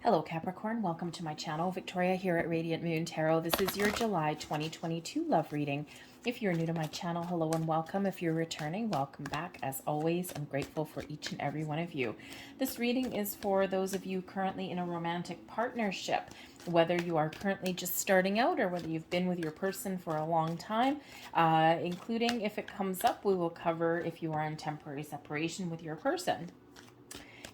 Hello Capricorn, welcome to my channel. Victoria here at Radiant Moon Tarot. This is your July 2022 love reading. If you're new to my channel, hello and welcome. If you're returning, welcome back. As always, I'm grateful for each and every one of you. This reading is for those of you currently in a romantic partnership, whether you are currently just starting out or whether you've been with your person for a long time, including if it comes up, we will cover if you are in temporary separation with your person.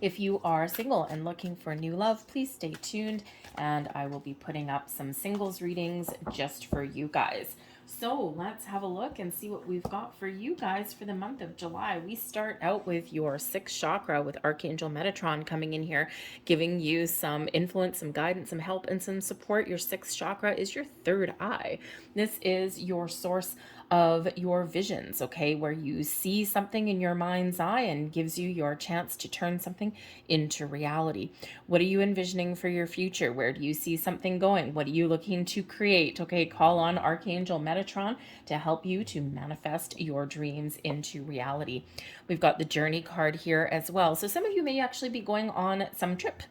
If you are single and looking for new love, please stay tuned and I will be putting up some singles readings just for you guys. So let's have a look and see what we've got for you guys for the month of July. We start out with your 6th chakra with Archangel Metatron coming in here, giving you some influence, some guidance, some help, and some support. Your 6th chakra is your third eye. This is your source of your visions, okay, where you see something in your mind's eye and gives you your chance to turn something into reality. What are you envisioning for your future? Where do you see something going? What are you looking to create? Okay, call on Archangel Metatron to help you to manifest your dreams into reality. We've got the Journey card here as well. So some of you may actually be going on some trip.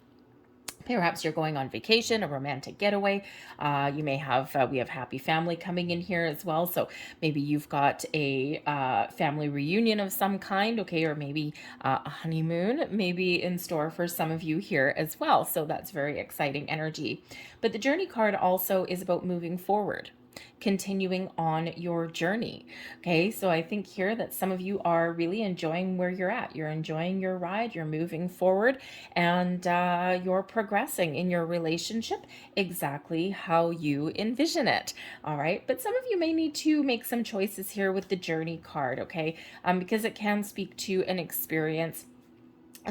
Perhaps you're going on vacation, a romantic getaway. You may have, we have happy family coming in here as well. So maybe you've got a family reunion of some kind, okay, or maybe a honeymoon maybe in store for some of you here as well. So that's very exciting energy. But the Journey card also is about moving forward, continuing on your journey. Okay, so I think here that some of you are really enjoying where you're at. You're enjoying your ride, you're moving forward, and you're progressing in your relationship exactly how you envision it. All right, but some of you may need to make some choices here with the Journey card, okay, because it can speak to an experience.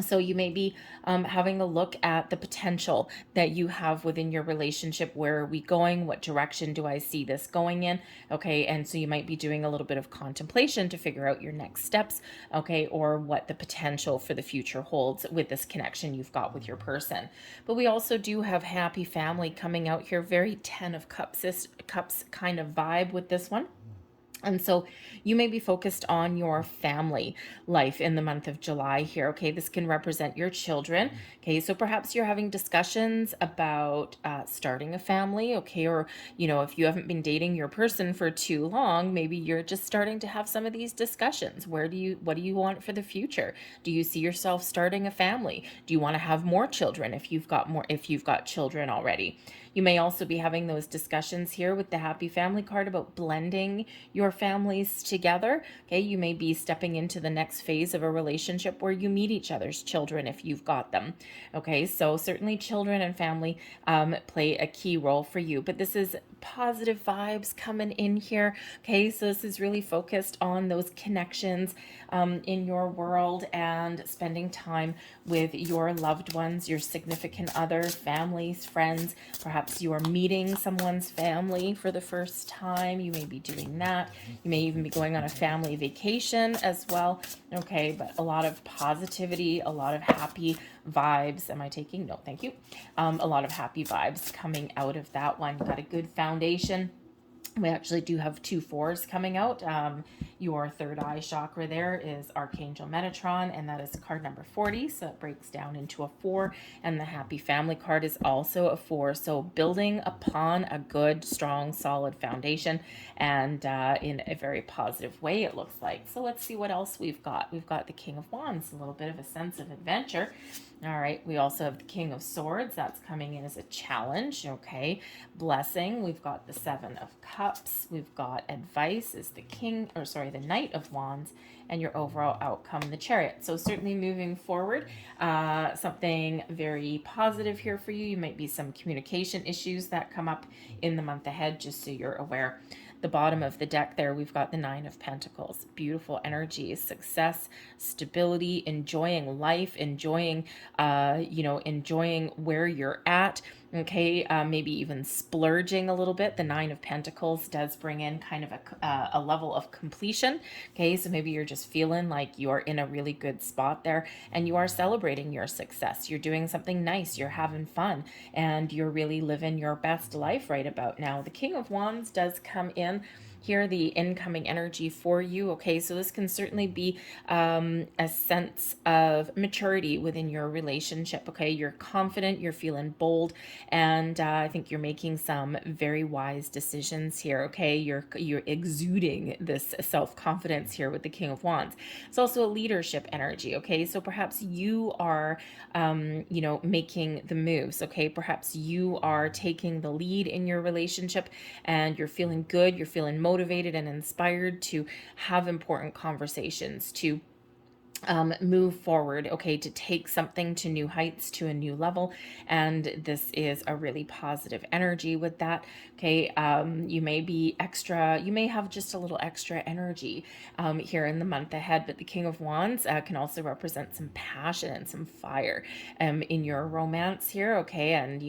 So you may be having a look at the potential that you have within your relationship. Where are we going? What direction do I see this going in? Okay, and so you might be doing a little bit of contemplation to figure out your next steps, okay, or what the potential for the future holds with this connection you've got with your person. But we also do have happy family coming out here, very 10 of cups kind of vibe with this one. And so you may be focused on your family life in the month of July here. Okay, this can represent your children. Okay, so perhaps you're having discussions about starting a family. Okay, or if you haven't been dating your person for too long, maybe you're just starting to have some of these discussions. What do you want for the future? Do you see yourself starting a family? Do you want to have more children if you've got children already? You may also be having those discussions here with the Happy Family card about blending your families together. Okay, you may be stepping into the next phase of a relationship where you meet each other's children if you've got them. Okay, so certainly children and family play a key role for you, but this is positive vibes coming in here. Okay, so this is really focused on those connections in your world and spending time with your loved ones, your significant other, families, friends. Perhaps you are meeting someone's family for the first time. You may be doing that. You may even be going on a family vacation as well. Okay, but a lot of positivity, a lot of happy vibes. Am I taking? No, thank you. A lot of happy vibes coming out of that one. Got a good foundation. We actually do have 2 4s coming out. Your third eye chakra there is Archangel Metatron, and that is card number 40. So it breaks down into a 4. And the Happy Family card is also a 4. So building upon a good, strong, solid foundation, and in a very positive way, it looks like. So let's see what else we've got. We've got the King of Wands, a little bit of a sense of adventure. All right, we also have the King of Swords. That's coming in as a challenge, okay? Blessing. We've got the 7 of Cups. We've got advice is the the Knight of Wands, and your overall outcome, the Chariot. So certainly moving forward, something very positive here for you. You might be some communication issues that come up in the month ahead, just so you're aware. The bottom of the deck there, we've got the 9 of Pentacles. Beautiful energy, success, stability, enjoying life, enjoying where you're at. Okay, maybe even splurging a little bit. The 9 of Pentacles does bring in kind of a level of completion. Okay, so maybe you're just feeling like you're in a really good spot there and you are celebrating your success. You're doing something nice, you're having fun, and you're really living your best life right about now. The King of Wands does come in here, the incoming energy for you. Okay, so this can certainly be a sense of maturity within your relationship. Okay, you're confident, you're feeling bold, and I think you're making some very wise decisions here. Okay, you're exuding this self-confidence here with the King of Wands. It's also a leadership energy. Okay, so perhaps you are making the moves. Okay, perhaps you are taking the lead in your relationship, and you're feeling good, you're feeling motivated and inspired to have important conversations, to move forward, okay, to take something to new heights, to a new level. And this is a really positive energy with that. Okay, you may have just a little extra energy here in the month ahead, but the King of Wands can also represent some passion and some fire in your romance here. Okay, and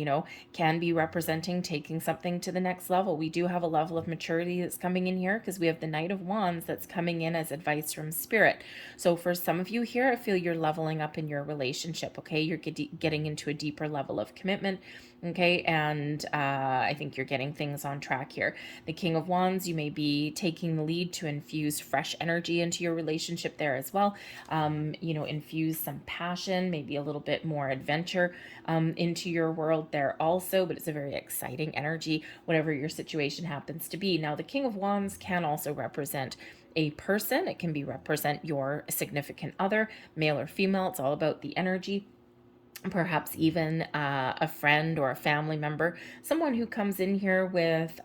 can be representing taking something to the next level. We do have a level of maturity that's coming in here because we have the Knight of Wands that's coming in as advice from Spirit. So for some of you here, I feel you're leveling up in your relationship. Okay, you're getting into a deeper level of commitment. Okay, and I think you're getting things on track here. The King of Wands, you may be taking the lead to infuse fresh energy into your relationship there as well. Infuse some passion, maybe a little bit more adventure into your world there also, but it's a very exciting energy, whatever your situation happens to be. Now, the King of Wands can also represent a person. It can be represent your significant other, male or female. It's all about the energy. Perhaps even a friend or a family member, someone who comes in here with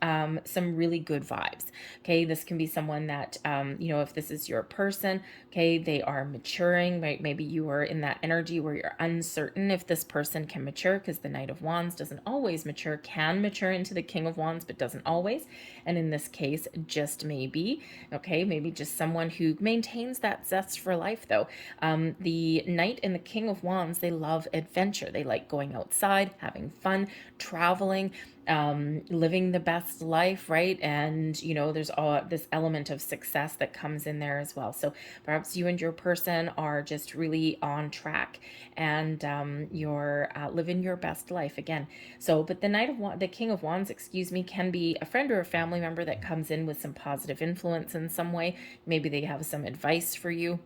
some really good vibes. Okay, this can be someone that, if this is your person, okay, they are maturing, right? Maybe you are in that energy where you're uncertain if this person can mature, because the Knight of Wands doesn't always mature, can mature into the King of Wands, but doesn't always. And in this case, just maybe, okay, maybe just someone who maintains that zest for life, though. The Knight and the King of Wands, they love adventure. They like going outside, having fun, traveling, living the best life, right? And there's all this element of success that comes in there as well. So perhaps you and your person are just really on track, and you're living your best life again. So, but the King of Wands, excuse me, can be a friend or a family member that comes in with some positive influence in some way. Maybe they have some advice for you,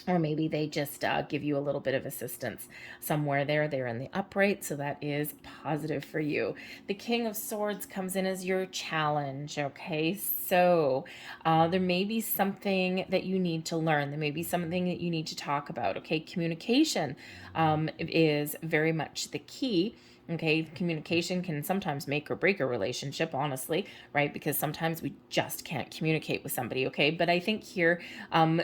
or maybe they just give you a little bit of assistance somewhere there. They're in the upright, so that is positive for you. The King of Swords comes in as your challenge, okay? So there may be something that you need to learn. There may be something that you need to talk about, okay? Communication is very much the key. Okay, communication can sometimes make or break a relationship, honestly, right? Because sometimes we just can't communicate with somebody, okay? But I think here,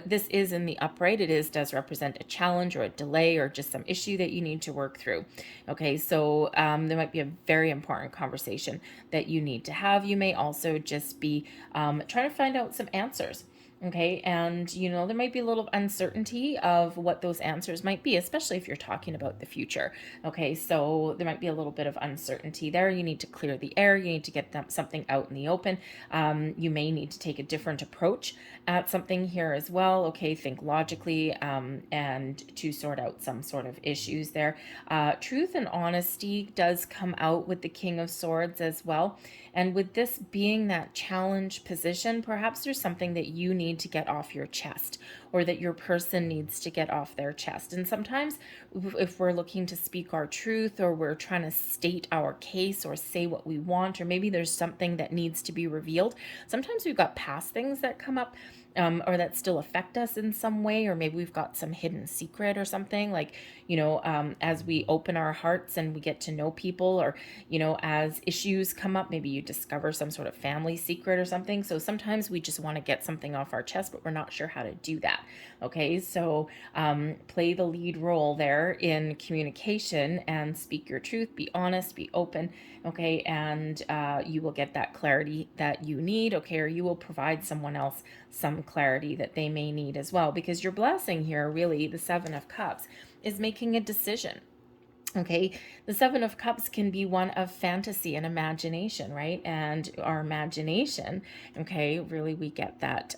this is in the upright. It does represent a challenge or a delay or just some issue that you need to work through, okay? So there might be a very important conversation that you need to have. You may also just be trying to find out some answers. Okay, and there might be a little uncertainty of what those answers might be, especially if you're talking about the future. Okay, so there might be a little bit of uncertainty there. You need to clear the air. You need to get something out in the open. You may need to take a different approach at something here as well. Okay, think logically and to sort out some sort of issues there. Truth and honesty does come out with the King of Swords as well. And with this being that challenge position, perhaps there's something that you need to get off your chest, or that your person needs to get off their chest. And sometimes if we're looking to speak our truth, or we're trying to state our case or say what we want, or maybe there's something that needs to be revealed, sometimes we've got past things that come up or that still affect us in some way, or maybe we've got some hidden secret or something, like, as we open our hearts and we get to know people, or, as issues come up, maybe you discover some sort of family secret or something. So sometimes we just want to get something off our chest, but we're not sure how to do that. Okay, so play the lead role there in communication and speak your truth, be honest, be open, okay, and you will get that clarity that you need, okay, or you will provide someone else some clarity that they may need as well, because your blessing here, really, the Seven of Cups, is making a decision. Okay, the Seven of Cups can be one of fantasy and imagination, right? And our imagination, okay, really we get that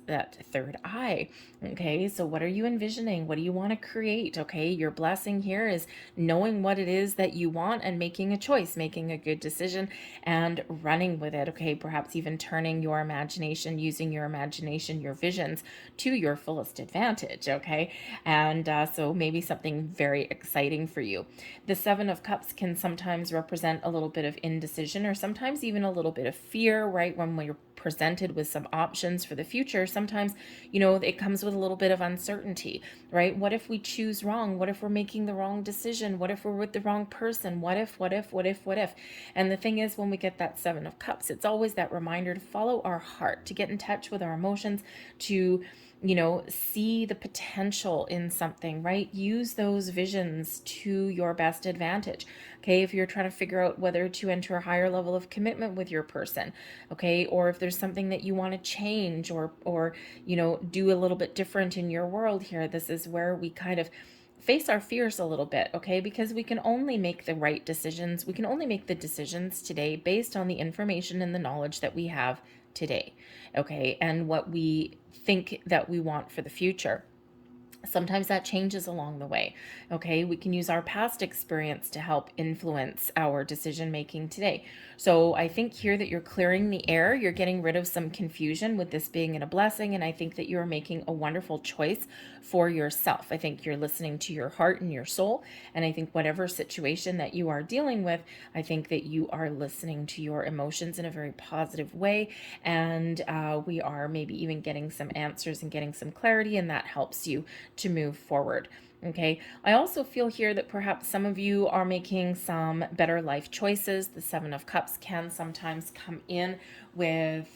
that third eye. Okay, so what are you envisioning? What do you want to create? Okay, your blessing here is knowing what it is that you want and making a choice, making a good decision and running with it. Okay, perhaps even turning your imagination, using your imagination, your visions to your fullest advantage. Okay, and so maybe something very exciting for you. The Seven of Cups can sometimes represent a little bit of indecision or sometimes even a little bit of fear, right? When we're presented with some options for the future, sometimes, it comes with a little bit of uncertainty, right? What if we choose wrong? What if we're making the wrong decision? What if we're with the wrong person? What if, what if, what if, what if? And the thing is, when we get that Seven of Cups, it's always that reminder to follow our heart, to get in touch with our emotions, to see the potential in something, right? Use those visions to your best advantage. Okay, if you're trying to figure out whether to enter a higher level of commitment with your person, okay, or if there's something that you want to change or do a little bit different in your world here, this is where we kind of face our fears a little bit, okay? Because we can only make the right decisions. We can only make the decisions today based on the information and the knowledge that we have today, okay? And what we think that we want for the future. Sometimes that changes along the way. Okay, we can use our past experience to help influence our decision making today. So I think here that you're clearing the air, you're getting rid of some confusion with this being a blessing, and I think that you're making a wonderful choice for yourself. I think you're listening to your heart and your soul, and I think whatever situation that you are dealing with, I think that you are listening to your emotions in a very positive way, and we are maybe even getting some answers and getting some clarity, and that helps you to move forward. Okay, I also feel here that perhaps some of you are making some better life choices. The Seven of Cups can sometimes come in with,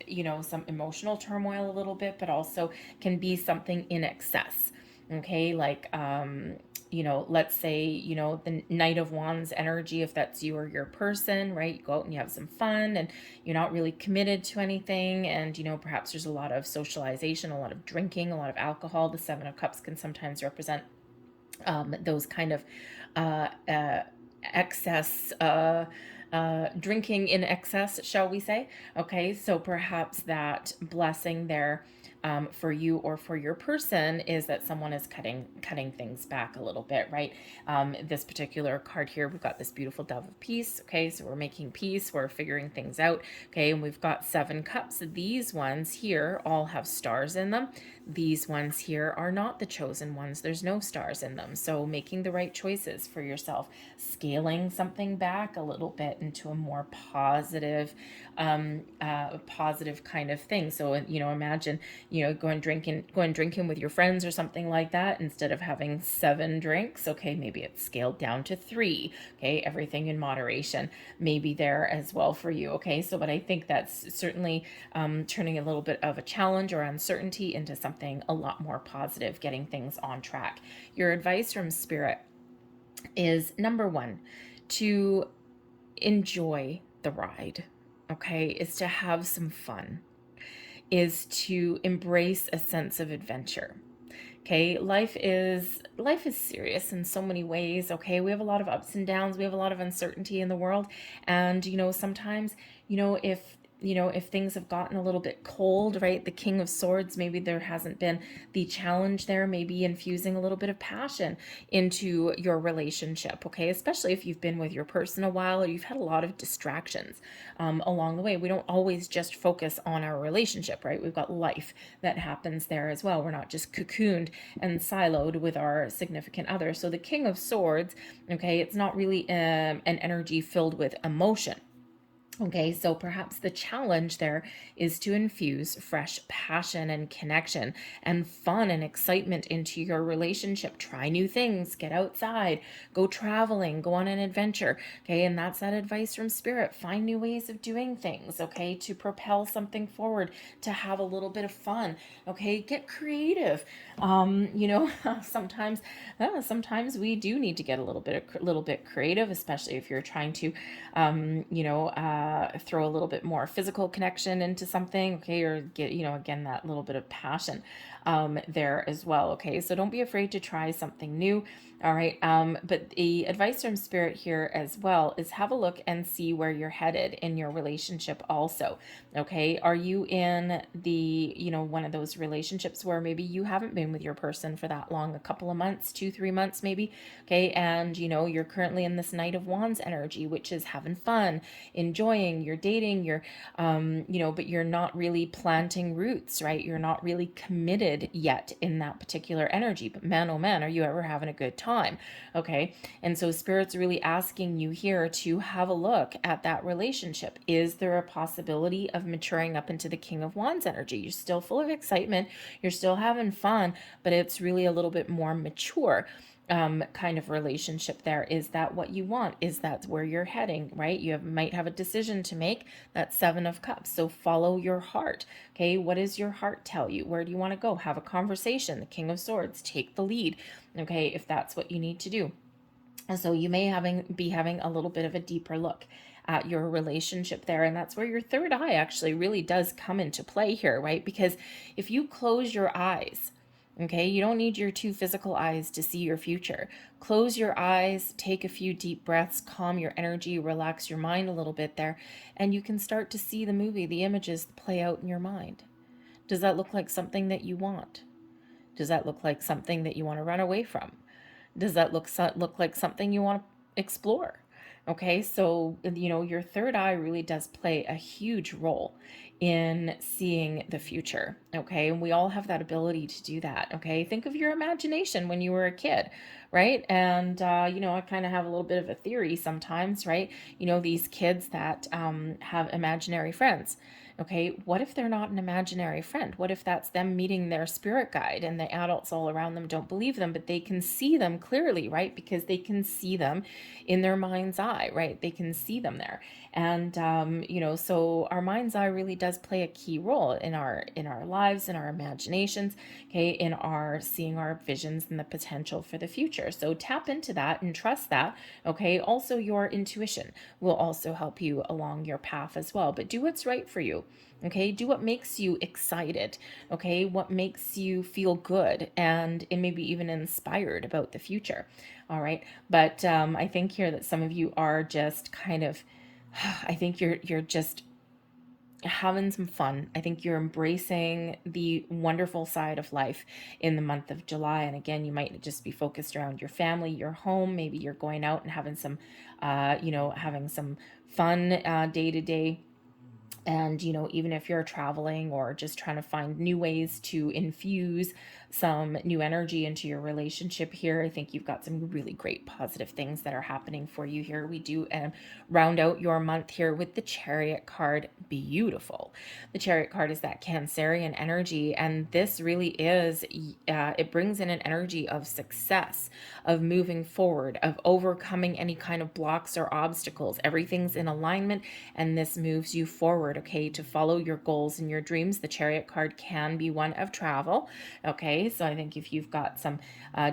some emotional turmoil a little bit, but also can be something in excess. Okay, like, let's say, the Knight of Wands energy, if that's you or your person, right? You go out and you have some fun and you're not really committed to anything. And, perhaps there's a lot of socialization, a lot of drinking, a lot of alcohol. The Seven of Cups can sometimes represent those kind of excess, drinking in excess, shall we say. Okay, so perhaps that blessing there for you or for your person is that someone is cutting things back a little bit, right? This particular card here, we've got this beautiful Dove of Peace. Okay, so we're making peace, we're figuring things out. Okay, and we've got 7 cups. These ones here all have stars in them. These ones here are not the chosen ones. There's no stars in them. So making the right choices for yourself, scaling something back a little bit into a more positive, positive kind of thing. So, imagine, going drinking with your friends or something like that. Instead of having 7 drinks, okay, maybe it's scaled down to 3. Okay, everything in moderation may be there as well for you. Okay, so but I think that's certainly turning a little bit of a challenge or uncertainty into something a lot more positive, getting things on track. Your advice from Spirit is, number 1, to enjoy the ride. Okay, is to have some fun, is to embrace a sense of adventure. Okay, life is serious in so many ways. Okay, we have a lot of ups and downs, we have a lot of uncertainty in the world, and sometimes, if things have gotten a little bit cold, right? The King of Swords, maybe there hasn't been the challenge there, maybe infusing a little bit of passion into your relationship, okay? Especially if you've been with your person a while or you've had a lot of distractions along the way. We don't always just focus on our relationship, right? We've got life that happens there as well. We're not just cocooned and siloed with our significant other. So the King of Swords, okay, it's not really an energy filled with emotion. Okay, so perhaps the challenge there is to infuse fresh passion and connection and fun and excitement into your relationship. Try new things, get outside, go traveling, go on an adventure. Okay, and that's that advice from Spirit. Find new ways of doing things, okay, to propel something forward, to have a little bit of fun. Okay, get creative. Sometimes we do need to get a little bit creative, especially if you're trying to, throw a little bit more physical connection into something, okay, or get, again, that little bit of passion there as well, okay? So don't be afraid to try something new, all right? But the advice from Spirit here as well is have a look and see where you're headed in your relationship also, okay? Are you in the, one of those relationships where maybe you haven't been with your person for that long, a couple of months, 2-3 months maybe, okay? And, you're currently in this Knight of Wands energy, which is having fun, enjoying, you're dating, you're, but you're not really planting roots, right? You're not really committed yet in that particular energy. But man, oh man, are you ever having a good time? Okay. And so Spirit's really asking you here to have a look at that relationship. Is there a possibility of maturing up into the King of Wands energy? You're still full of excitement. You're still having fun, but it's really a little bit more mature kind of relationship there. Is that what you want? Is that where you're heading, right? You might have a decision to make. That's 7 of Cups. So follow your heart. Okay. What does your heart tell you? Where do you want to go? Have a conversation. The King of Swords, take the lead. Okay. If that's what you need to do. And so you may be having a little bit of a deeper look at your relationship there. And that's where your third eye actually really does come into play here, right? Because if you close your eyes, okay, you don't need your 2 physical eyes to see your future. Close your eyes, take a few deep breaths, calm your energy, relax your mind a little bit there, and you can start to see the movie, the images play out in your mind. Does that look like something that you want? Does that look like something that you want to run away from? Does that look like something you want to explore? Okay, so, your third eye really does play a huge role in seeing the future. Okay, and we all have that ability to do that. Okay, think of your imagination when you were a kid, right? And, I kind of have a little bit of a theory sometimes, right? These kids that have imaginary friends. Okay, what if they're not an imaginary friend? What if that's them meeting their spirit guide and the adults all around them don't believe them, but they can see them clearly, right? Because they can see them in their mind's eye, right? They can see them there. And, so our mind's eye really does play a key role in our lives, in our imaginations, okay, in our seeing our visions and the potential for the future. So tap into that and trust that, okay? Also, your intuition will also help you along your path as well. But do what's right for you. Okay, do what makes you excited. Okay, what makes you feel good and maybe even inspired about the future. All right, but I think here that some of you are just kind of, I think you're just having some fun. I think you're embracing the wonderful side of life in the month of July. And again, you might just be focused around your family, your home. Maybe you're going out and having some, having some fun day to day. And, even if you're traveling or just trying to find new ways to infuse some new energy into your relationship here, I think you've got some really great positive things that are happening for you here. We do round out your month here with the Chariot card. Beautiful. The Chariot card is that Cancerian energy. And this really is, it brings in an energy of success, of moving forward, of overcoming any kind of blocks or obstacles. Everything's in alignment and this moves you forward, okay, to follow your goals and your dreams. The Chariot card can be one of travel, okay? So I think if you've got some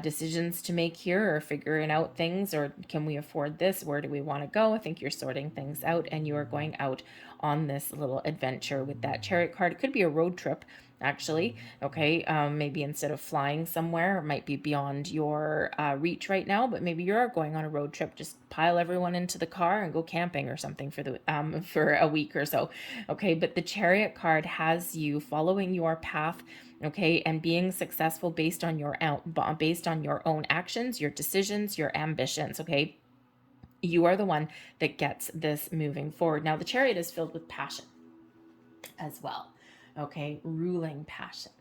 decisions to make here or figuring out things, or can we afford this? Where do we want to go? I think you're sorting things out and you are going out on this little adventure with that Chariot card. It could be a road trip, actually, okay? Maybe instead of flying somewhere, it might be beyond your reach right now, but maybe you're going on a road trip. Just pile everyone into the car and go camping or something for a week or so, okay? But the Chariot card has you following your path, okay, and being successful based on your own actions, your decisions, your ambitions, okay? You are the one that gets this moving forward. Now, the Chariot is filled with passion as well, okay? Ruling passion.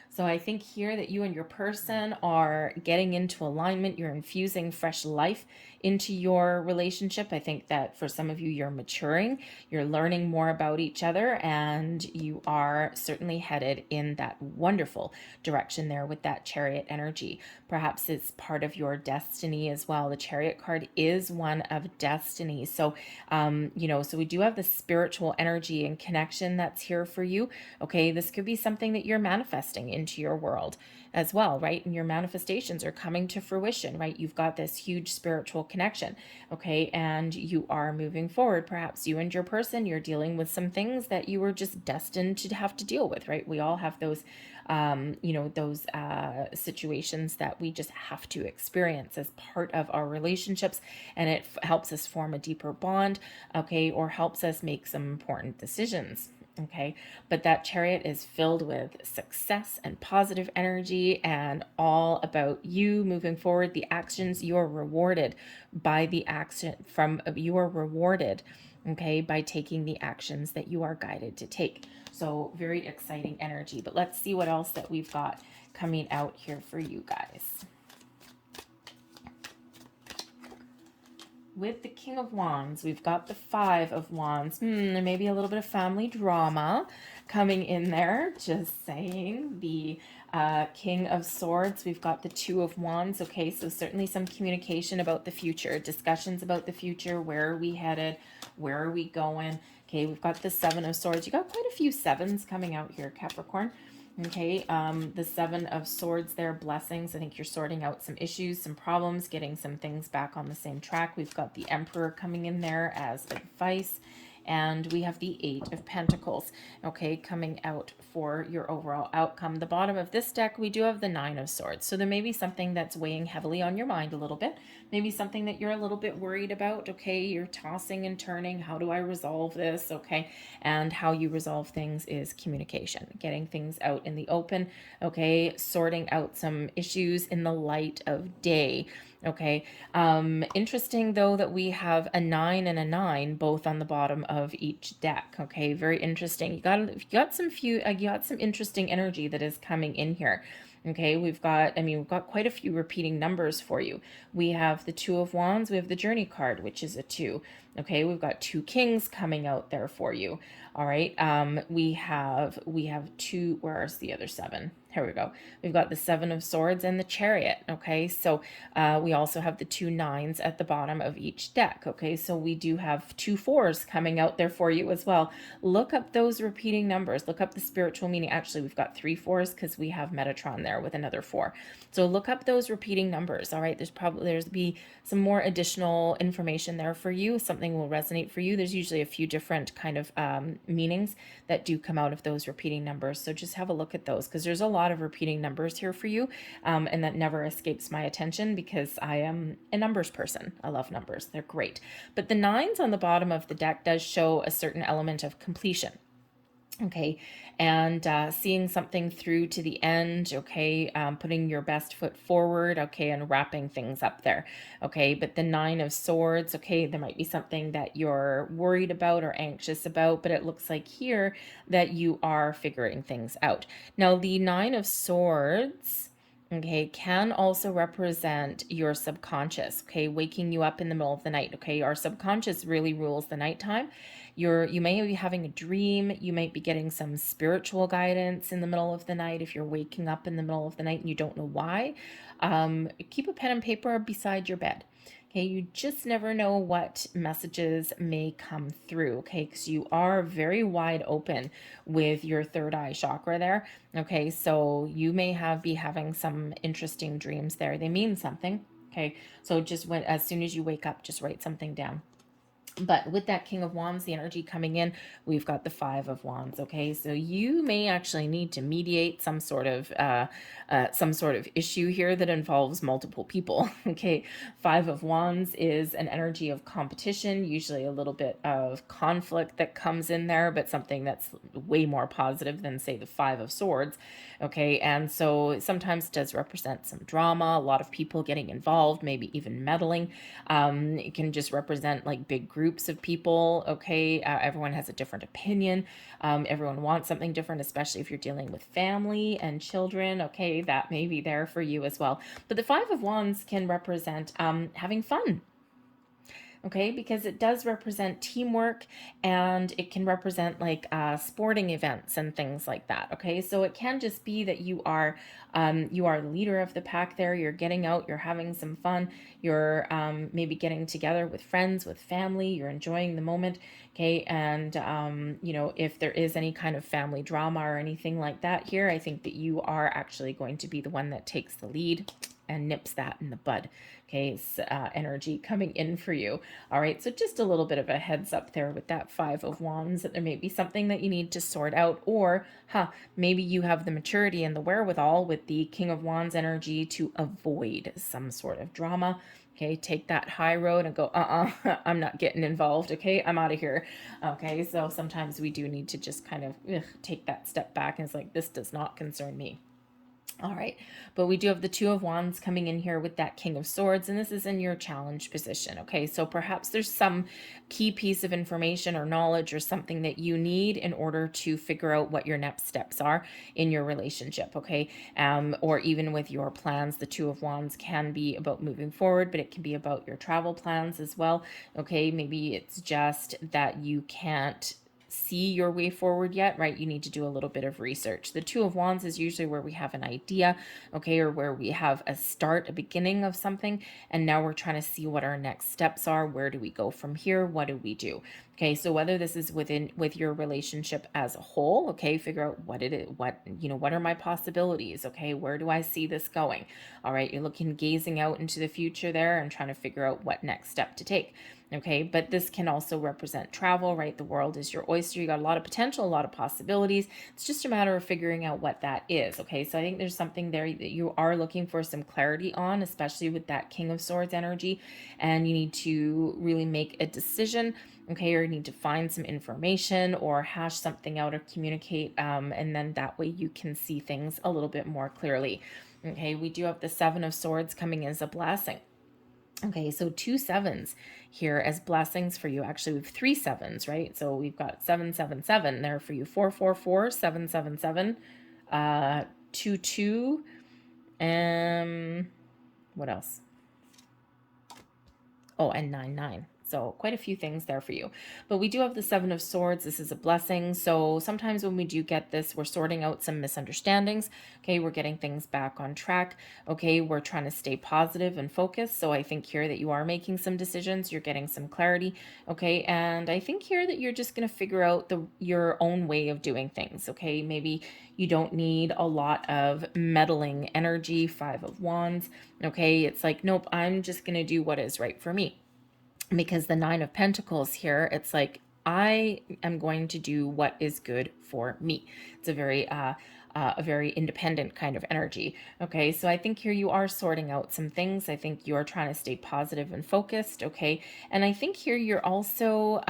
So I think here that you and your person are getting into alignment. You're infusing fresh life into your relationship. I think that for some of you, you're maturing, you're learning more about each other, and you are certainly headed in that wonderful direction there with that Chariot energy. Perhaps it's part of your destiny as well. The Chariot card is one of destiny. So, so we do have the spiritual energy and connection that's here for you. Okay, this could be something that you're manifesting in into your world as well, right? And your manifestations are coming to fruition, right? You've got this huge spiritual connection, okay? And you are moving forward. Perhaps you and your person, you're dealing with some things that you were just destined to have to deal with, right? We all have those those situations that we just have to experience as part of our relationships, and it helps us form a deeper bond, okay, or helps us make some important decisions. Okay, but that chariot is filled with success and positive energy and all about you moving forward. The actions you are rewarded by the action from you are rewarded, okay, by taking the actions that you are guided to take. So very exciting energy. But let's see what else that we've got coming out here for you guys. With the King of Wands, we've got the Five of Wands. There may be a little bit of family drama coming in there. Just saying. The King of Swords, we've got the Two of Wands. Okay, so certainly some communication about the future, discussions about the future. Where are we headed? Where are we going? Okay, we've got the Seven of Swords. You got quite a few sevens coming out here, Capricorn. Okay, the Seven of Swords there, blessings. I think you're sorting out some issues, some problems, getting some things back on the same track. We've got the Emperor coming in there as advice. And we have the Eight of Pentacles, okay, coming out for your overall outcome. The bottom of this deck, we do have the Nine of Swords. So there may be something that's weighing heavily on your mind a little bit. Maybe something that you're a little bit worried about, okay? You're tossing and turning. How do I resolve this, okay? And how you resolve things is communication, getting things out in the open, okay? Sorting out some issues in the light of day. Okay. Interesting though that we have a 9 and a 9 both on the bottom of each deck. Okay, very interesting. You got some interesting energy that is coming in here. Okay, we've got quite a few repeating numbers for you. We have the Two of Wands, we have the Journey card, which is a 2. Okay, we've got two kings coming out there for you. All right, we have two, where's the other 7? Here we go. We've got the Seven of Swords and the Chariot. Okay, so we also have the 2 9s at the bottom of each deck. Okay, so we do have 2 4s coming out there for you as well. Look up those repeating numbers. Look up the spiritual meaning. Actually, we've got 3 4s because we have Metatron there with another 4. So look up those repeating numbers. All right, there's be some more additional information there for you. Something will resonate for you. There's usually a few different kind of meanings that do come out of those repeating numbers. So just have a look at those because there's a lot of repeating numbers here for you, and that never escapes my attention because I am a numbers person. I love numbers. They're great. But the 9s on the bottom of the deck does show a certain element of completion. Okay, and seeing something through to the end, okay, putting your best foot forward, okay, and wrapping things up there, okay. But the 9 of Swords, okay, there might be something that you're worried about or anxious about, but it looks like here that you are figuring things out. Now, the 9 of Swords, okay, can also represent your subconscious, okay, waking you up in the middle of the night, okay. Our subconscious really rules the nighttime. You may be having a dream. You might be getting some spiritual guidance in the middle of the night. If you're waking up in the middle of the night and you don't know why, keep a pen and paper beside your bed. Okay, you just never know what messages may come through, okay, because you are very wide open with your third eye chakra there, okay, so you may be having some interesting dreams there. They mean something, okay, so just as soon as you wake up, just write something down. But with that King of Wands, the energy coming in, we've got the Five of Wands. Okay, so you may actually need to mediate some sort of issue here that involves multiple people. Okay, Five of Wands is an energy of competition, usually a little bit of conflict that comes in there, but something that's way more positive than, say, the Five of Swords. Okay, and so sometimes it does represent some drama, a lot of people getting involved, maybe even meddling. It can just represent like big groups of people. Okay, everyone has a different opinion. Everyone wants something different, especially if you're dealing with family and children. Okay, that may be there for you as well. But the Five of Wands can represent having fun. okay, because it does represent teamwork, and it can represent like sporting events and things like that. Okay, so it can just be that you are the leader of the pack there. You're getting out, you're having some fun, you're maybe getting together with friends, with family, you're enjoying the moment. Okay, and if there is any kind of family drama or anything like that here, I think that you are actually going to be the one that takes the lead and nips that in the bud. Okay, energy coming in for you. All right, so just a little bit of a heads up there with that Five of Wands, that there may be something that you need to sort out, or maybe you have the maturity and the wherewithal with the King of Wands energy to avoid some sort of drama. Okay, take that high road and go, I'm not getting involved. Okay, I'm out of here. Okay, so sometimes we do need to just kind of take that step back, and it's like, this does not concern me. All right, but we do have the Two of Wands coming in here with that King of Swords, and this is in your challenge position. Okay, so perhaps there's some key piece of information or knowledge or something that you need in order to figure out what your next steps are in your relationship. Okay, or even with your plans. The Two of Wands can be about moving forward, but it can be about your travel plans as well. Okay, maybe it's just that you can't see your way forward yet, right? You need to do a little bit of research. The Two of Wands is usually where we have an idea, okay, or where we have a start, a beginning of something, and now we're trying to see what our next steps are. Where do we go from here? What do we do? Okay, so whether this is with your relationship as a whole, okay, figure out what it is, what are my possibilities, okay, where do I see this going? All right, you're gazing out into the future there and trying to figure out what next step to take. Okay, but this can also represent travel, right? The world is your oyster. You got a lot of potential, a lot of possibilities. It's just a matter of figuring out what that is. Okay, so I think there's something there that you are looking for some clarity on, especially with that King of Swords energy, and you need to really make a decision. Okay, or you need to find some information or hash something out or communicate, and then that way you can see things a little bit more clearly. Okay, we do have the Seven of Swords coming as a blessing. Okay, so 2 7s here as blessings for you. Actually, we have 3 7s, right? So we've got 7 7 7 there for you. 4 4 4, 7 7 7, 2 2, and what else? Oh, and 9 9. So quite a few things there for you. But we do have the Seven of Swords. This is a blessing. So sometimes when we do get this, we're sorting out some misunderstandings. Okay, we're getting things back on track. Okay, we're trying to stay positive and focused. So I think here that you are making some decisions. You're getting some clarity. Okay, and I think here that you're just going to figure out your own way of doing things. Okay, maybe you don't need a lot of meddling energy. Five of Wands. Okay, it's like, nope, I'm just going to do what is right for me. Because the Nine of Pentacles here, it's like, I am going to do what is good for me. It's a very independent kind of energy. Okay, so I think here you are sorting out some things. I think you're trying to stay positive and focused. Okay, and I think here you're also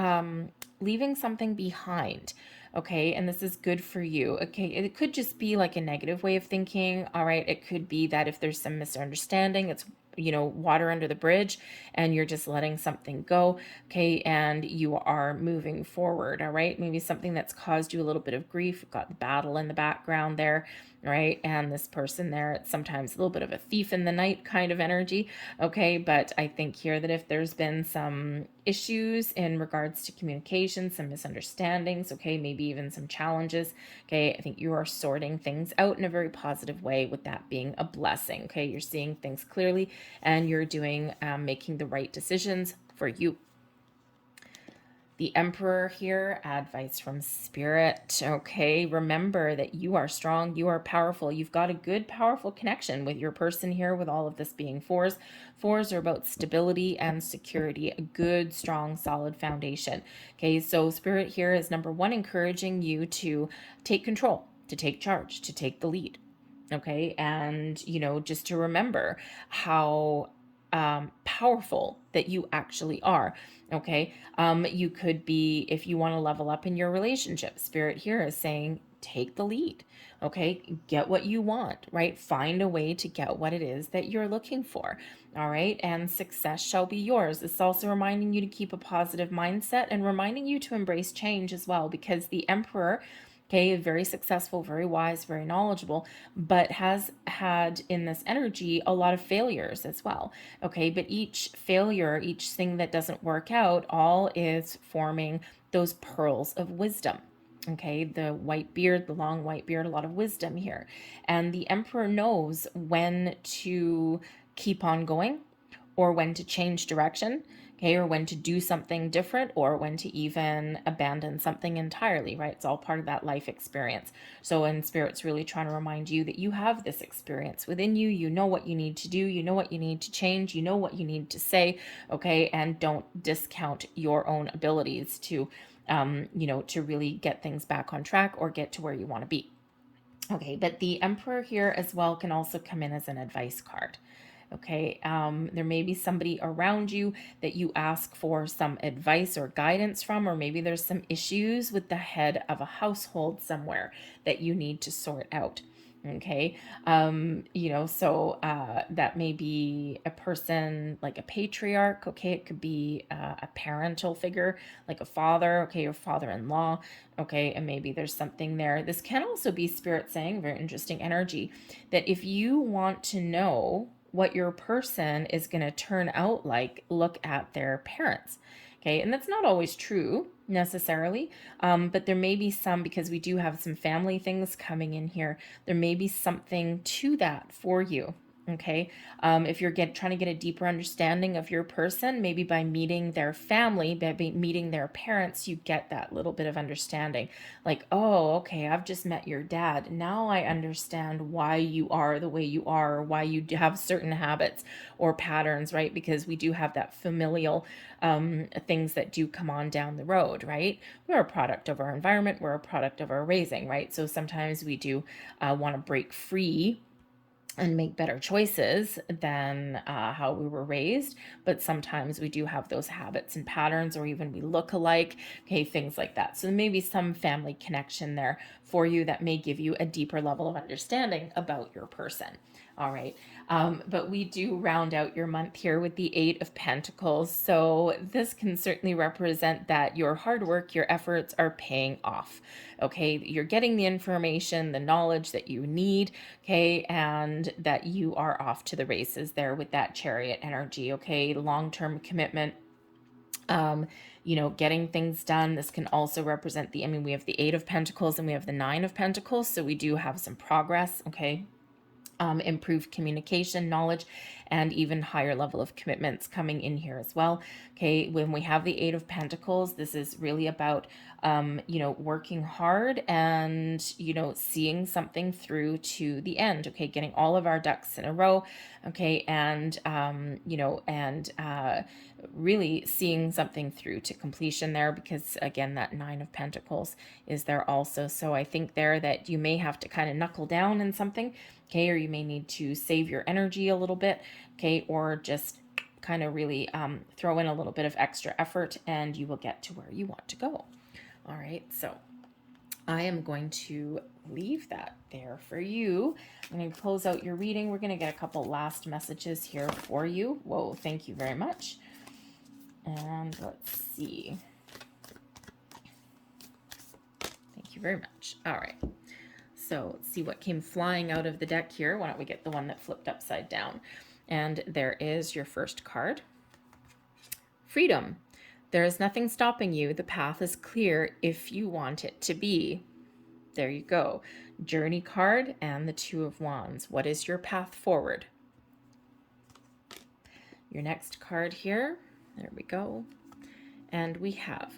leaving something behind. Okay, and this is good for you. Okay, it could just be like a negative way of thinking. All right, it could be that if there's some misunderstanding, it's water under the bridge, and you're just letting something go. Okay, and you are moving forward. All right, maybe something that's caused you a little bit of grief. You've got the battle in the background there, right? And this person there, it's sometimes a little bit of a thief in the night kind of energy. Okay, but I think here that if there's been some issues in regards to communication, some misunderstandings, okay, maybe even some challenges, okay, I think you are sorting things out in a very positive way, with that being a blessing. Okay, you're seeing things clearly, and you're making the right decisions for you. The Emperor here, advice from Spirit. Okay, remember that you are strong, you are powerful, you've got a good, powerful connection with your person here, with all of this being fours. Fours are about stability and security, a good, strong, solid foundation. Okay, so Spirit here is number one, encouraging you to take control, to take charge, to take the lead. Okay, and just to remember how powerful that you actually are. Okay, you could be, if you want to level up in your relationship, Spirit here is saying take the lead. Okay, get what you want, right? Find a way to get what it is that you're looking for. All right, and success shall be yours. It's also reminding you to keep a positive mindset and reminding you to embrace change as well, because the Emperor Okay, very successful, very wise, very knowledgeable, but has had in this energy a lot of failures as well. Okay, but each failure, each thing that doesn't work out, all is forming those pearls of wisdom. Okay, the white beard, the long white beard, a lot of wisdom here. And the Emperor knows when to keep on going or when to change direction, okay, or when to do something different, or when to even abandon something entirely, right? It's all part of that life experience. So, in Spirit's really trying to remind you that you have this experience within you. You know what you need to do, you know what you need to change, you know what you need to say, okay, and don't discount your own abilities to, to really get things back on track or get to where you want to be. Okay, but the Emperor here as well can also come in as an advice card. Okay, there may be somebody around you that you ask for some advice or guidance from, or maybe there's some issues with the head of a household somewhere that you need to sort out. Okay, so that may be a person like a patriarch. Okay, it could be a parental figure like a father. Okay, your father-in-law. Okay, and maybe there's something there. This can also be Spirit saying, very interesting energy, that if you want to know what your person is going to turn out like, look at their parents. Okay, and that's not always true necessarily, but there may be some, because we do have some family things coming in here, there may be something to that for you. Okay, if you're trying to get a deeper understanding of your person, maybe by meeting their family, by meeting their parents, you get that little bit of understanding. Like, oh, okay, I've just met your dad. Now I understand why you are the way you are, or why you have certain habits or patterns, right? Because we do have that familial things that do come on down the road, right? We're a product of our environment. We're a product of our raising, right? So sometimes we do want to break free and make better choices than how we were raised. But sometimes we do have those habits and patterns, or even we look alike, okay, things like that. So there may be some family connection there for you that may give you a deeper level of understanding about your person. All right. But we do round out your month here with the Eight of Pentacles. So this can certainly represent that your hard work, your efforts are paying off. Okay. You're getting the information, the knowledge that you need. Okay. And that you are off to the races there with that Chariot energy. Okay. Long-term commitment. Getting things done. This can also represent we have the Eight of Pentacles and we have the Nine of Pentacles. So we do have some progress. Okay. Improved communication, knowledge, and even higher level of commitments coming in here as well. Okay, when we have the Eight of Pentacles, this is really about, working hard and, seeing something through to the end. Okay, getting all of our ducks in a row. Okay, and, really seeing something through to completion there, because again, that Nine of Pentacles is there also. So I think there that you may have to kind of knuckle down in something. Okay, or you may need to save your energy a little bit, okay, or just kind of really throw in a little bit of extra effort and you will get to where you want to go. All right, so I am going to leave that there for you. I'm going to close out your reading. We're going to get a couple last messages here for you. Whoa, thank you very much. And let's see. Thank you very much. All right. So let's see what came flying out of the deck here. Why don't we get the one that flipped upside down? And there is your first card. Freedom. There is nothing stopping you. The path is clear if you want it to be. There you go. Journey card and the Two of Wands. What is your path forward? Your next card here. There we go. And we have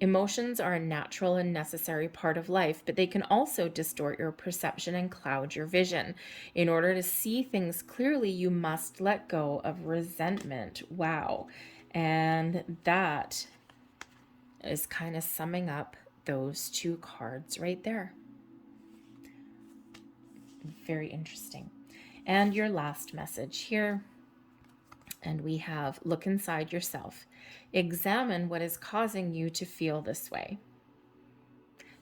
emotions are a natural and necessary part of life, but they can also distort your perception and cloud your vision. In order to see things clearly, you must let go of resentment. Wow. And that is kind of summing up those two cards right there. Very interesting. And your last message here. And we have look inside yourself. Examine what is causing you to feel this way.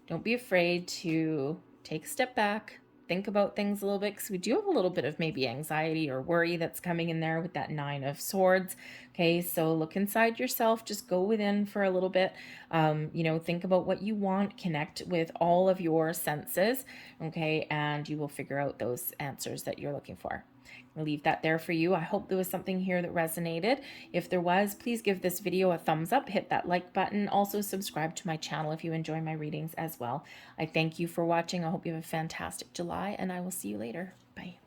Don't be afraid to take a step back, think about things a little bit, because we do have a little bit of maybe anxiety or worry that's coming in there with that Nine of Swords. Okay, so look inside yourself, just go within for a little bit. Think about what you want, connect with all of your senses, okay, and you will figure out those answers that you're looking for. I'll leave that there for you. I hope there was something here that resonated. If there was, please give this video a thumbs up, hit that like button. Also subscribe to my channel if you enjoy my readings as well. I thank you for watching. I hope you have a fantastic July, and I will see you later. Bye.